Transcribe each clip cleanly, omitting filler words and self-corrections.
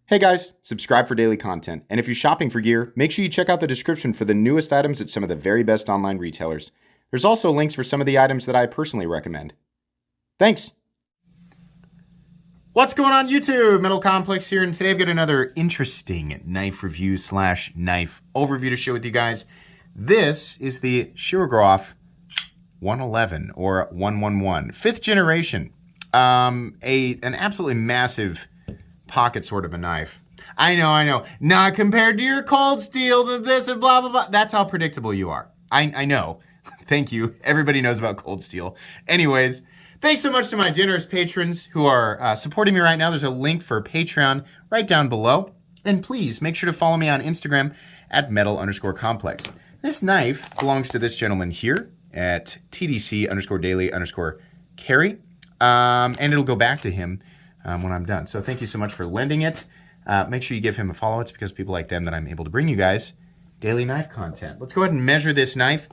Hey guys, subscribe for daily content. And if you're shopping for gear, make sure you check out the description for the newest items at some of the very best online retailers. There's also links for some of the items that I personally recommend. Thanks! What's going on YouTube? Metal Complex here, and today I've got another interesting knife review / knife overview to share with you guys. This is the Shirogorov 111 or 111, 5th generation. An absolutely massive pocket sort of a knife. I know. Not compared to your cold steel, to this and blah, blah, blah. That's how predictable you are. I know. Thank you. Everybody knows about cold steel. Anyways, thanks so much to my generous patrons who are supporting me right now. There's a link for Patreon right down below. And please make sure to follow me on Instagram at metal_complex. This knife belongs to this gentleman here at TDC_daily_carry. And it'll go back to him when I'm done. So thank you so much for lending it. Make sure you give him a follow. It's because people like them that I'm able to bring you guys daily knife content. Let's go ahead and measure this knife.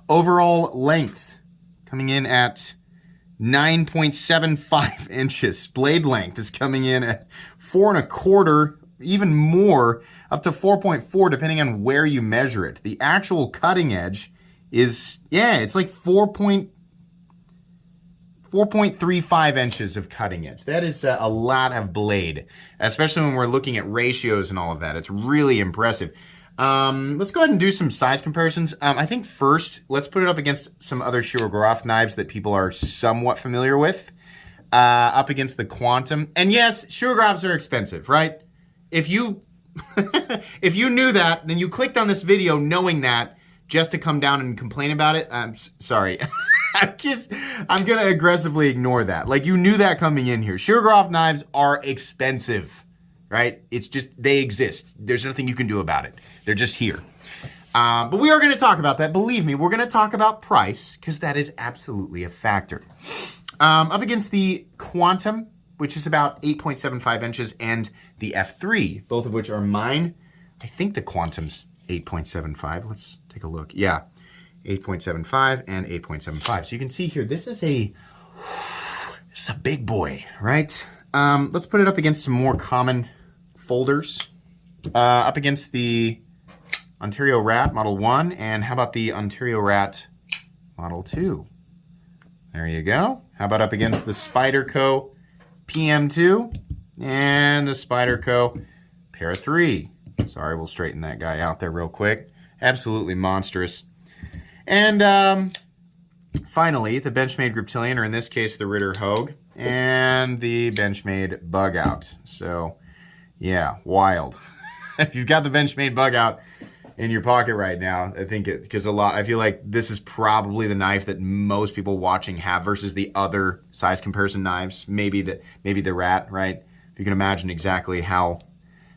Overall length coming in at 9.75 inches. Blade length is coming in at 4 1/4, even more, up to 4.4 depending on where you measure it. The actual cutting edge is, it's like 4.35 inches of cutting edge. That is a lot of blade, especially when we're looking at ratios and all of that. It's really impressive. Let's go ahead and do some size comparisons. I think first, let's put it up against some other Shirogorov knives that people are somewhat familiar with, up against the Quantum. And yes, Shirogorovs are expensive, right? If you, if you knew that, then you clicked on this video knowing that just to come down and complain about it. I'm sorry. I'm gonna aggressively ignore that. Like, you knew that coming in here. Shirogorov knives are expensive, right? It's just, they exist. There's nothing you can do about it. They're just here. But we are gonna talk about that. Believe me, we're gonna talk about price, because that is absolutely a factor. Up against the Quantum, which is about 8.75 inches, and the F3, both of which are mine. I think the Quantum's 8.75. Let's take a look. Yeah. 8.75 and 8.75. So you can see here, this is a big boy, right? Let's put it up against some more common folders. Up against the Ontario Rat Model 1, and how about the Ontario Rat Model 2? There you go. How about up against the Spyderco PM2 and the Spyderco Para 3? Sorry, we'll straighten that guy out there real quick. Absolutely monstrous. And finally, the Benchmade Griptilian, or in this case, the Ritter Hogue, and the Benchmade Bug Out. So, yeah, wild. If you've got the Benchmade Bug Out in your pocket right now, I think I feel like this is probably the knife that most people watching have versus the other size comparison knives. Maybe the Rat, right? If you can imagine exactly how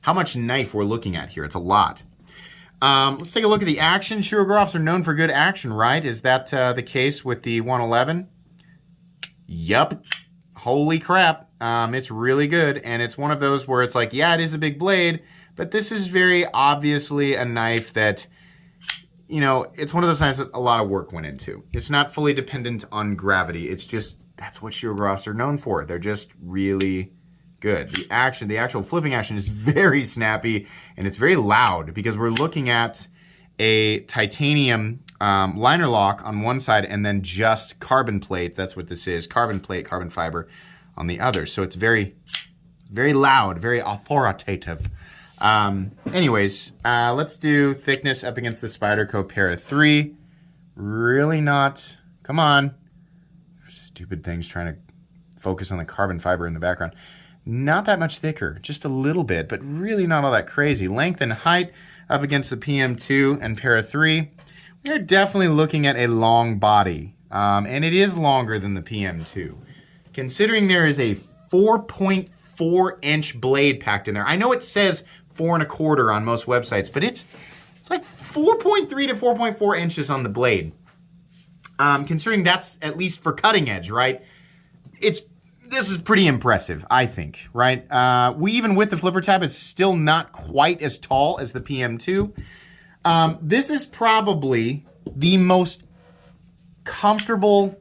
much knife we're looking at here. It's a lot. Let's take a look at the action. Shirogorovs are known for good action, right? Is that the case with the 111? Yup. Holy crap. It's really good. And it's one of those where it's like, yeah, it is a big blade, but this is very obviously a knife that, it's one of those knives that a lot of work went into. It's not fully dependent on gravity. It's just, that's what Shirogorovs are known for. They're just really good. The actual flipping action is very snappy, and it's very loud because we're looking at a titanium liner lock on one side and then just carbon plate. That's what this is. Carbon plate, carbon fiber on the other. So it's very, very loud, very authoritative. Anyways, let's do thickness up against the Spyderco Para 3. Really not, come on. Stupid things trying to focus on the carbon fiber in the background. Not that much thicker, just a little bit, but really not all that crazy. Length and height up against the PM2 and Para 3. We're definitely looking at a long body, and it is longer than the PM2. Considering there is a 4.4 inch blade packed in there. I know it says 4 1/4 on most websites, but it's like 4.3 to 4.4 inches on the blade. Considering that's at least for cutting edge, right? This is pretty impressive, I think, right? Even with the flipper tab, it's still not quite as tall as the PM2. This is probably the most comfortable,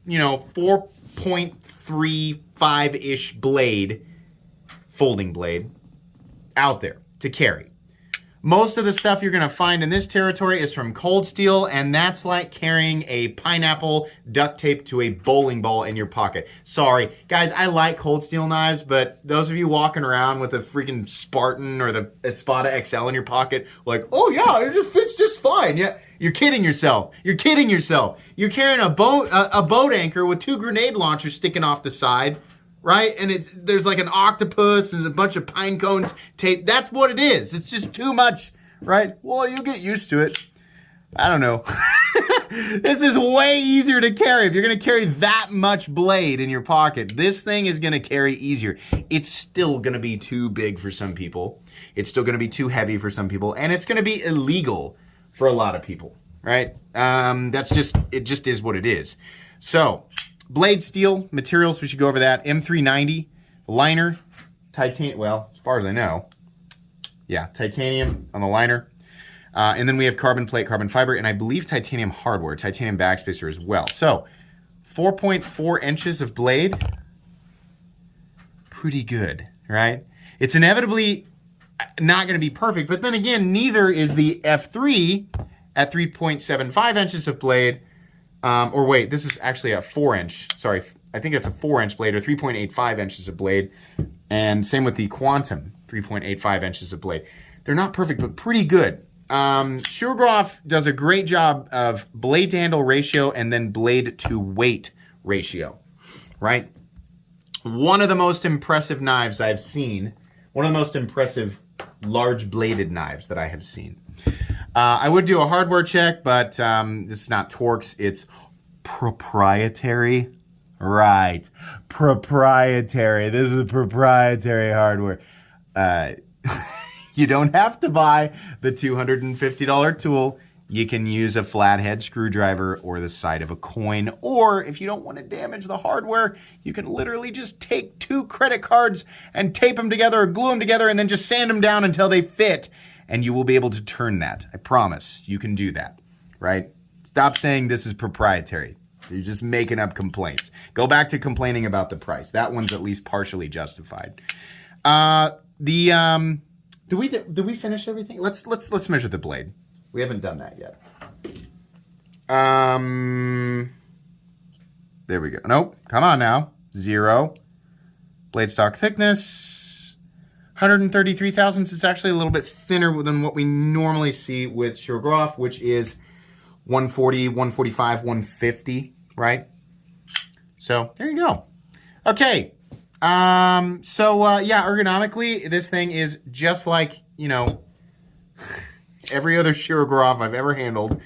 4.35-ish blade folding blade out there to carry. Most of the stuff you're going to find in this territory is from cold steel, and that's like carrying a pineapple duct taped to a bowling ball in your pocket. Sorry, guys, I like cold steel knives, but those of you walking around with a freaking Spartan or the Espada XL in your pocket, like, oh yeah, it just fits just fine. Yeah, you're kidding yourself. You're kidding yourself. You're carrying a boat anchor with 2 grenade launchers sticking off the side. Right? And there's like an octopus and a bunch of pine cones taped. That's what it is. It's just too much, right? Well, you'll get used to it. I don't know. This is way easier to carry. If you're going to carry that much blade in your pocket, this thing is going to carry easier. It's still going to be too big for some people. It's still going to be too heavy for some people. And it's going to be illegal for a lot of people, right? It just is what it is. So, blade steel materials, we should go over that. M390 liner, titanium. Well, as far as I know, yeah, titanium on the liner. And then we have carbon plate, carbon fiber, and I believe titanium hardware, titanium backspacer as well. So 4.4 inches of blade, pretty good, right? It's inevitably not going to be perfect, but then again, neither is the F3 at 3.75 inches of blade. Or wait, this is actually a 4-inch. Sorry, I think it's a 4-inch blade or 3.85 inches of blade. And same with the Quantum, 3.85 inches of blade. They're not perfect, but pretty good. Shirogorov does a great job of blade to handle ratio and then blade to weight ratio, right? One of the most impressive knives I've seen, one of the most impressive large bladed knives that I have seen. I would do a hardware check, but this is not Torx, it's proprietary. Right, proprietary. This is proprietary hardware. You don't have to buy the $250 tool. You can use a flathead screwdriver or the side of a coin. Or if you don't want to damage the hardware, you can literally just take 2 credit cards and tape them together or glue them together and then just sand them down until they fit. And you will be able to turn that. I promise you can do that, right? Stop saying this is proprietary. You're just making up complaints. Go back to complaining about the price. That one's at least partially justified. Do we finish everything? Let's measure the blade. We haven't done that yet. There we go. Nope. Come on now. 0. Blade stock thickness. 133 thousandths. It's actually a little bit thinner than what we normally see with Shirogorov, which is 140, 145, 150, right? So there you go. Okay. Yeah, ergonomically, this thing is just like, you know, every other Shirogorov I've ever handled.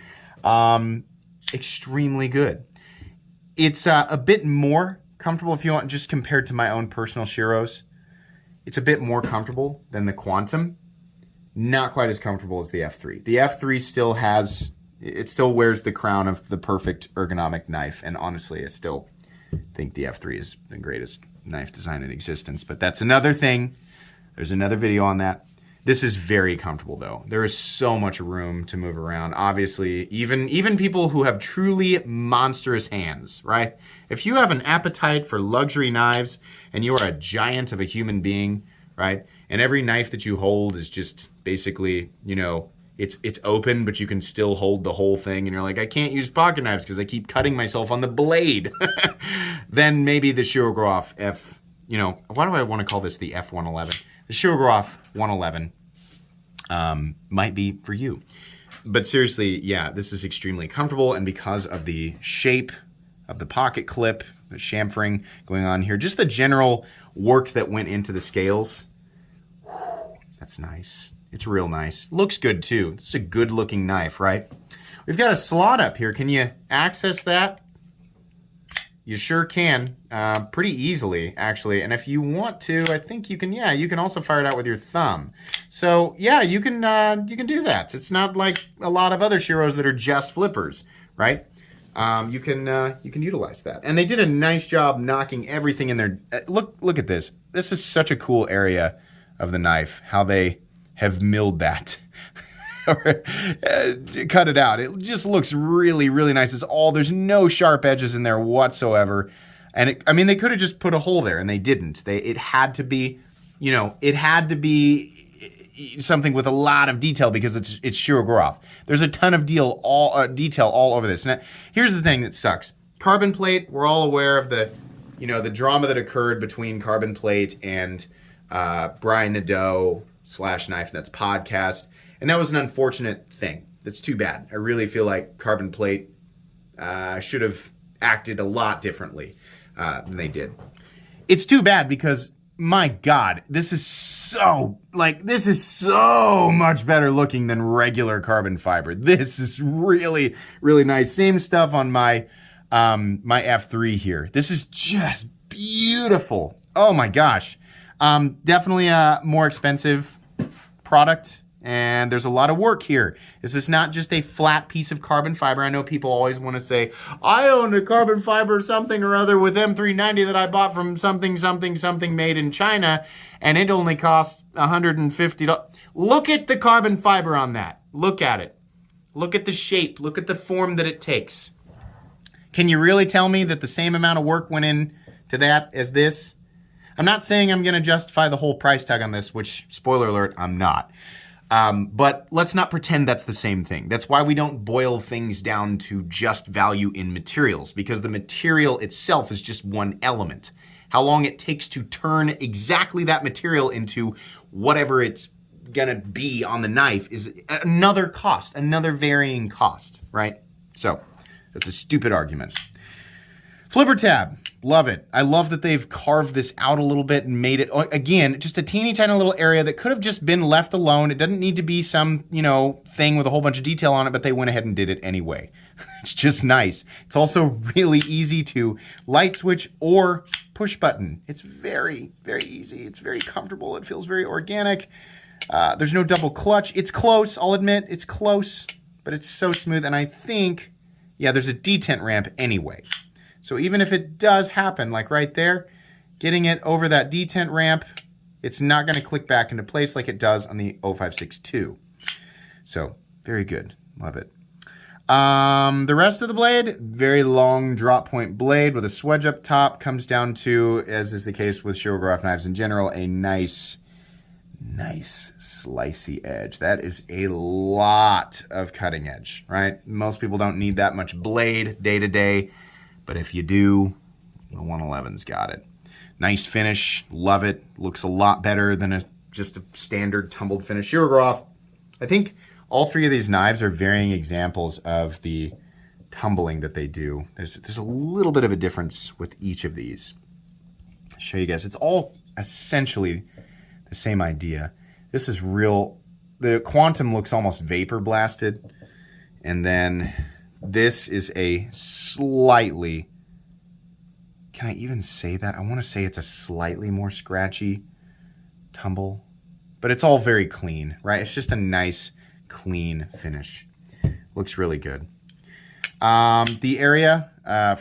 Extremely good. It's a bit more comfortable if you want, just compared to my own personal Shiros. It's a bit more comfortable than the Quantum. Not quite as comfortable as the F3. The F3 still has, it still wears the crown of the perfect ergonomic knife. And honestly, I still think the F3 is the greatest knife design in existence. But that's another thing. There's another video on that. This is very comfortable though. There is so much room to move around. Obviously, even people who have truly monstrous hands, right? If you have an appetite for luxury knives and you are a giant of a human being, right? And every knife that you hold is just basically, you know, it's open, but you can still hold the whole thing. And you're like, I can't use pocket knives because I keep cutting myself on the blade. Then maybe the Shirogorov why do I want to call this the F111? The Shirogorov 111 might be for you. But seriously, yeah, this is extremely comfortable. And because of the shape of the pocket clip, the chamfering going on here, just the general work that went into the scales, that's nice. It's real nice. Looks good too. It's a good looking knife, right? We've got a slot up here. Can you access that? You sure can, pretty easily, actually. And if you want to, I think you can. Yeah, you can also fire it out with your thumb. So yeah, you can do that. It's not like a lot of other Shiros that are just flippers, right? You can utilize that. And they did a nice job knocking everything in there. Look at this. This is such a cool area of the knife. How they have milled that. Or cut it out. It just looks really, really nice. There's no sharp edges in there whatsoever. And they could have just put a hole there, and they didn't. It had to be it had to be something with a lot of detail because it's Shirogorov. There's a ton of detail all over this. Now, here's the thing that sucks. Carbon plate, we're all aware of the drama that occurred between Carbon Plate and Brian Nadeau / Knife Nuts podcast. And that was an unfortunate thing. That's too bad. I really feel like Carbon Plate should have acted a lot differently than they did. It's too bad because, my God, this is so much better looking than regular carbon fiber. This is really, really nice. Same stuff on my my F3 here. This is just beautiful. Oh my gosh. Definitely a more expensive product, and there's a lot of work here. This is not just a flat piece of carbon fiber. I know people always want to say, I own a carbon fiber something or other with M390 that I bought from something made in China, and it only cost $150. Look at the carbon fiber on that. Look at it. Look at the shape. Look at the form that it takes. Can you really tell me that the same amount of work went into that as this? I'm not saying I'm going to justify the whole price tag on this, which, spoiler alert, I'm not. But let's not pretend that's the same thing. That's why we don't boil things down to just value in materials, because the material itself is just one element. How long it takes to turn exactly that material into whatever it's going to be on the knife is another cost, another varying cost, right? So that's a stupid argument. Flipper tab. Love it. I love that they've carved this out a little bit and made it, again, just a teeny tiny little area that could have just been left alone. It doesn't need to be some, thing with a whole bunch of detail on it, but they went ahead and did it anyway. It's just nice. It's also really easy to light switch or push button. It's very, very easy. It's very comfortable. It feels very organic. There's no double clutch. It's close. I'll admit it's close, but it's so smooth. And I think, there's a detent ramp anyway. So even if it does happen, like right there, getting it over that detent ramp, it's not going to click back into place like it does on the 0562. So very good. Love it. The rest of the blade, very long drop point blade with a swedge up top, comes down to, as is the case with Shirogorov knives in general, a nice slicey edge. That is a lot of cutting edge, right? Most people don't need that much blade day to day. But if you do, the 111's got it. Nice finish. Love it. Looks a lot better than just a standard tumbled finish. Shirogorov. I think all three of these knives are varying examples of the tumbling that they do. There's a little bit of a difference with each of these. I'll show you guys. It's all essentially the same idea. This is real. The quantum looks almost vapor blasted. And then this is a slightly, can I even say that? I want to say it's a slightly more scratchy tumble, but it's all very clean, right? It's just a nice, clean finish. Looks really good. The area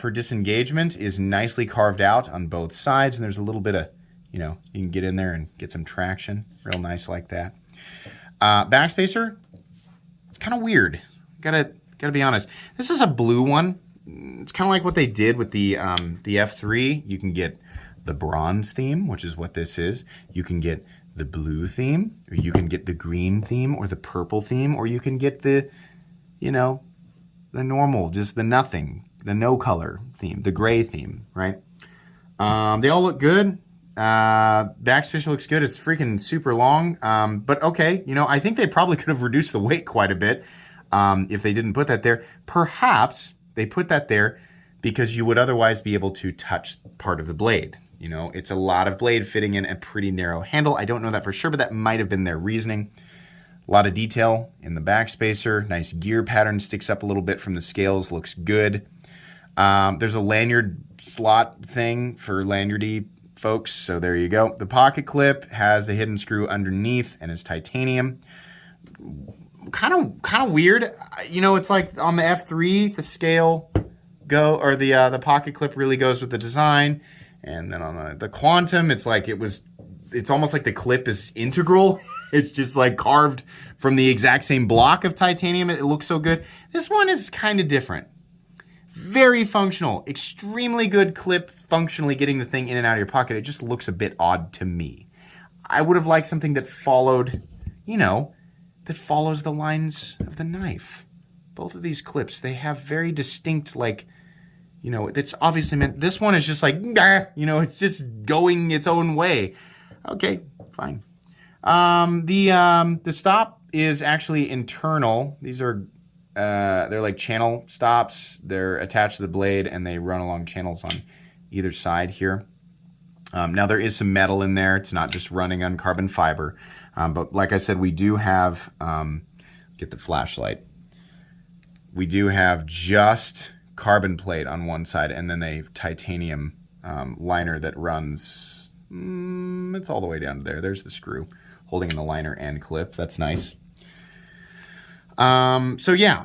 for disengagement is nicely carved out on both sides, and there's a little bit of, you can get in there and get some traction. Real nice like that. Backspacer, it's kind of weird. Gotta be honest. This is a blue one. It's kind of like what they did with the F3. You can get the bronze theme, which is what this is. You can get the blue theme, or you can get the green theme, or the purple theme, or you can get the, the normal, just the nothing, the no color theme, the gray theme, right? They all look good. Backspacer looks good. It's freaking super long. But okay, I think they probably could have reduced the weight quite a bit. If they didn't put that there. Perhaps they put that there because you would otherwise be able to touch part of the blade. It's a lot of blade fitting in a pretty narrow handle. I don't know that for sure, but that might have been their reasoning. A lot of detail in the backspacer. Nice gear pattern, sticks up a little bit from the scales, looks good. There's a lanyard slot thing for lanyardy folks, so there you go. The pocket clip has a hidden screw underneath and is titanium. Kind of weird. It's like on the F3, the scale the pocket clip really goes with the design, and then on the Quantum, it's almost like the clip is integral. It's just like carved from the exact same block of titanium. It looks so good. This one is kind of different. Very functional, extremely good clip, functionally getting the thing in and out of your pocket. It just looks a bit odd to me. I would have liked something that followed, that follows the lines of the knife. Both of these clips, they have very distinct, it's obviously meant, this one is just like, it's just going its own way. Okay, fine. The stop is actually internal. These are, they're like channel stops. They're attached to the blade and they run along channels on either side here. Now there is some metal in there. It's not just running on carbon fiber. But like I said, we do have, get the flashlight. We do have just carbon plate on one side and then a titanium liner that runs, it's all the way down to there. There's the screw holding in the liner and clip. That's nice. So yeah.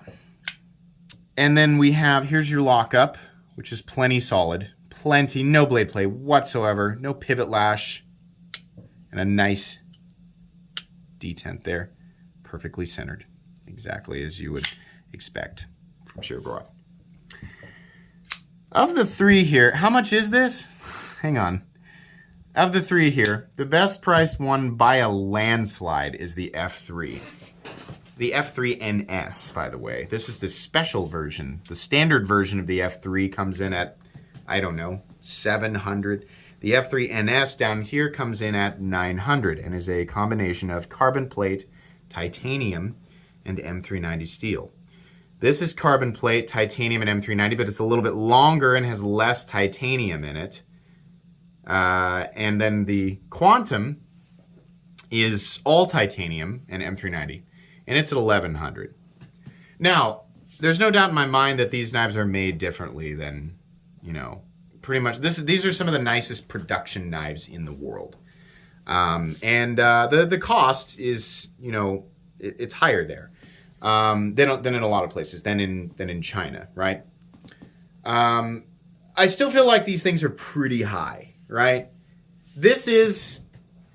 And then we have, here's your lockup, which is plenty solid. Plenty, no blade play whatsoever. No pivot lash. And a nice detent there. Perfectly centered. Exactly as you would expect from Shirogorov. Of the three here, how much is this? Hang on. Of the three here, the best priced one by a landslide is the F3. The F3NS, by the way. This is the special version. The standard version of the F3 comes in at, I don't know, 700. The F3NS down here comes in at 900 and is a combination of carbon plate, titanium, and M390 steel. This is carbon plate, titanium, and M390, but it's a little bit longer and has less titanium in it. And then the Quantum is all titanium and M390, and it's at 1100. Now, there's no doubt in my mind that these knives are made differently than, pretty much. These are some of the nicest production knives in the world. The cost is, it's higher there. Than in a lot of places, than in China, right? I still feel like these things are pretty high, right? This is,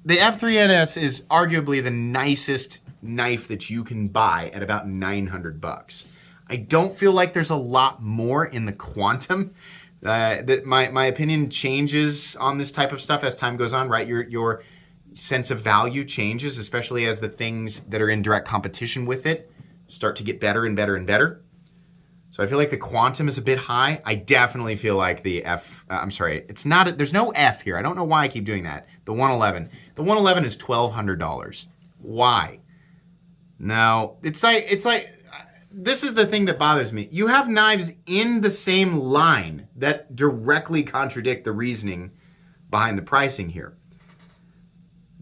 the F3NS is arguably the nicest knife that you can buy at about $900. I don't feel like there's a lot more in the Quantum. That my opinion changes on this type of stuff as time goes on, right? Your sense of value changes, especially as the things that are in direct competition with it start to get better and better and better. So I feel like the Quantum is a bit high. I definitely feel like the it's not, there's no F here. I don't know why I keep doing that. The 111. The 111 is $1,200. Why? No, it's like, this is the thing that bothers me. You have knives in the same line that directly contradict the reasoning behind the pricing here.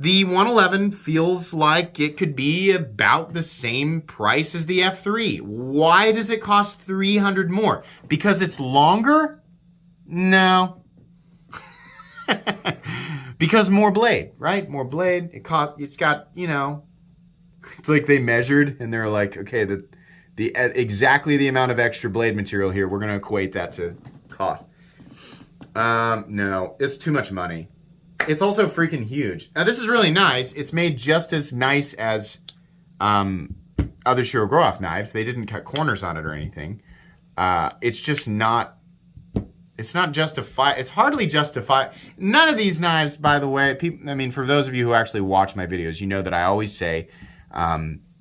The 111 feels like it could be about the same price as the F3. Why does it cost $300 more? Because it's longer? No. Because more blade, right? More blade. It's got, it's like they measured and they're like, okay, exactly the amount of extra blade material here, we're going to equate that to cost. No, it's too much money. It's also freaking huge. Now, this is really nice. It's made just as nice as other Shirogorov knives. They didn't cut corners on it or anything. It's just not, it's not justified. It's hardly justified. None of these knives, by the way, for those of you who actually watch my videos, you know that I always say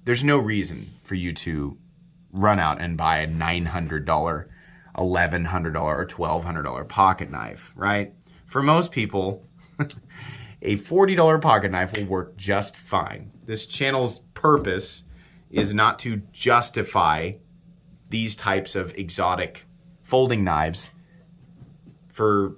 there's no reason for you to run out and buy a $900, $1,100, or $1,200 pocket knife, right? For most people, a $40 pocket knife will work just fine. This channel's purpose is not to justify these types of exotic folding knives for,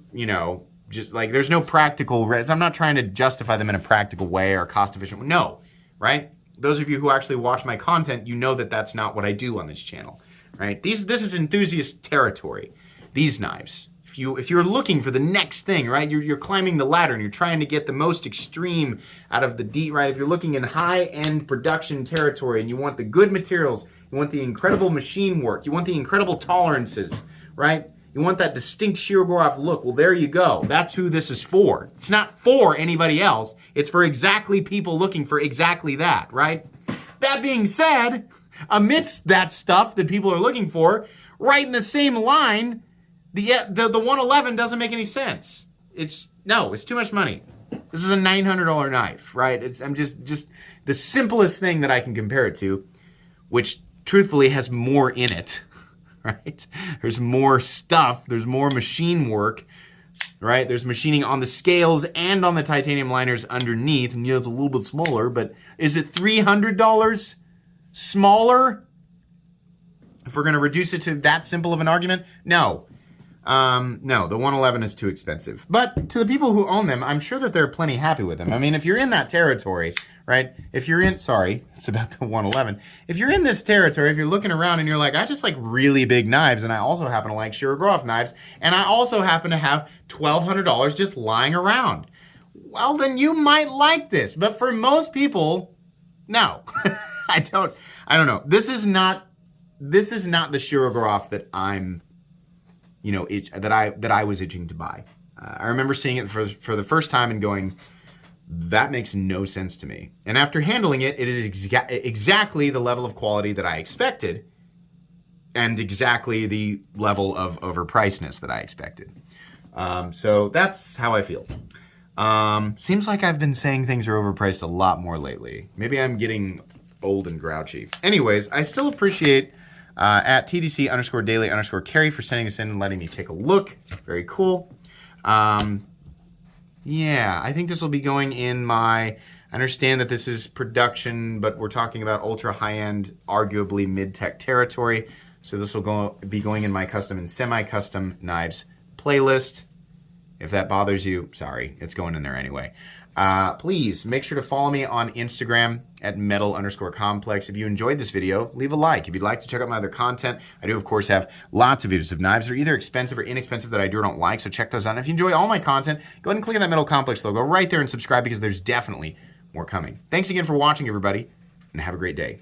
just like, there's no practical, I'm not trying to justify them in a practical way or cost efficient. No, right? Those of you who actually watch my content, you know that that's not what I do on this channel, right? This is enthusiast territory, these knives. If you're looking for the next thing, right? You're climbing the ladder and you're trying to get the most extreme out of the deep, right? If you're looking in high-end production territory and you want the good materials, you want the incredible machine work, you want the incredible tolerances, right? You want that distinct Shirogorov look. Well, there you go. That's who this is for. It's not for anybody else. It's for exactly people looking for exactly that, right? That being said, amidst that stuff that people are looking for, right in the same line, the 111 doesn't make any sense. It's too much money. This is a $900 knife, right? I'm just the simplest thing that I can compare it to, which truthfully has more in it, right? There's more stuff, there's more machine work, right? There's machining on the scales and on the titanium liners underneath, and it's a little bit smaller, but is it $300 smaller? If we're gonna reduce it to that simple of an argument, no. No, the 111 is too expensive. But to the people who own them, I'm sure that they're plenty happy with them. I mean, if you're in that territory, right? If you're in, sorry, it's about the 111. If you're in this territory, if you're looking around and you're like, I just like really big knives, and I also happen to like Shirogorov knives, and I also happen to have $1,200 just lying around. Well, then you might like this. But for most people, no. I don't know. This is not the Shirogorov that I'm, you know, that I was itching to buy. I remember seeing it for the first time and going, that makes no sense to me. And after handling it, it is exactly the level of quality that I expected, and exactly the level of overpricedness that I expected. So that's how I feel. Seems like I've been saying things are overpriced a lot more lately. Maybe I'm getting old and grouchy. Anyways, I still appreciate at TDC_daily_carry for sending this in and letting me take a look. Very cool. Yeah, I think this will be going in my, I understand that this is production, but we're talking about ultra high-end, arguably mid-tech territory. So this will be going in my custom and semi-custom knives playlist. If that bothers you, sorry, it's going in there anyway. Please make sure to follow me on Instagram at metal_complex. If you enjoyed this video, leave a like. If you'd like to check out my other content, I do, of course, have lots of videos of knives that are either expensive or inexpensive that I do or don't like, so check those out. And if you enjoy all my content, go ahead and click on that Metal Complex logo right there and subscribe, because there's definitely more coming. Thanks again for watching, everybody, and have a great day.